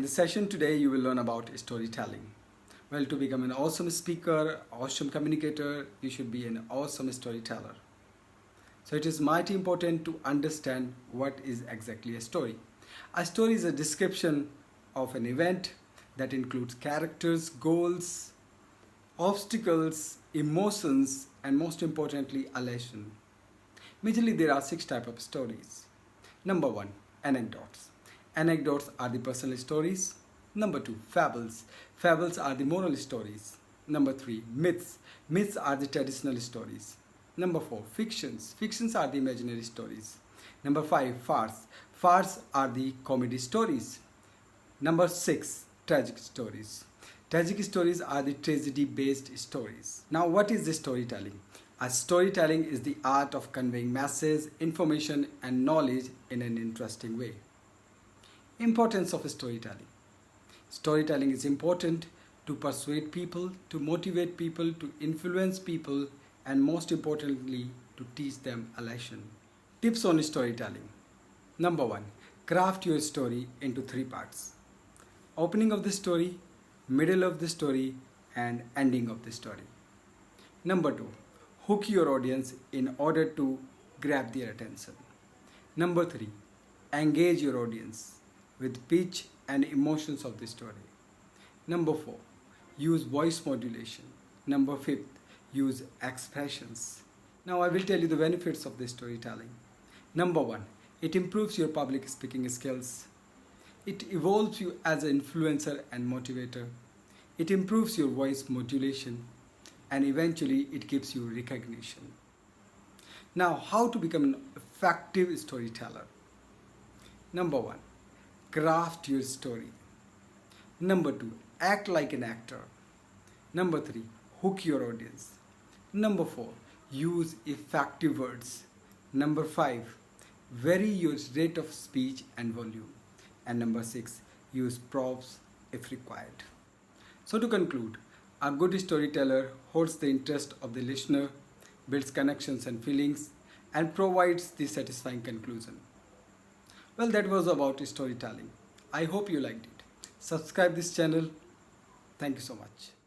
this session today you will learn about storytelling. Well, to become an awesome speaker, awesome communicator, you should be an awesome storyteller. So it is mighty important to understand what is exactly a story. A story is a description of an event that includes characters, goals, obstacles, emotions, and most importantly, a lesson. Majorly, there are 6 types of stories. Number 1, anecdotes. Anecdotes are the personal stories. Number 2, fables. Fables are the moral stories. Number 3, myths. Myths are the traditional stories. Number 4, fictions. Fictions are the imaginary stories. Number 5, farce. Farce are the comedy stories. Number 6, tragic stories. Tragic stories are the tragedy-based stories. Now, what is the storytelling? Storytelling is the art of conveying messages, information, and knowledge in an interesting way. Importance of storytelling. Storytelling is important to persuade people, to motivate people, to influence people, and most importantly, to teach them a lesson. Tips on storytelling. Number 1, craft your story into 3 parts. Opening of the story, middle of the story, and ending of the story. Number 2, hook your audience in order to grab their attention. Number 3, engage your audience with pitch and emotions of the story. Number 4, use voice modulation. Number 5, use expressions. Now I will tell you the benefits of this storytelling. Number 1, it improves your public speaking skills. It evolves you as an influencer and motivator. It improves your voice modulation, and eventually it gives you recognition. Now, how to become an effective storyteller? Number 1, craft your story. Number 2, act like an actor. Number 3, hook your audience. Number 4, use effective words. Number 5, vary your rate of speech and volume. And number 6, use props if required. So to conclude, a good storyteller holds the interest of the listener, builds connections and feelings, and provides the satisfying conclusion. Well, that was about storytelling. I hope you liked it. Subscribe this channel. Thank you so much.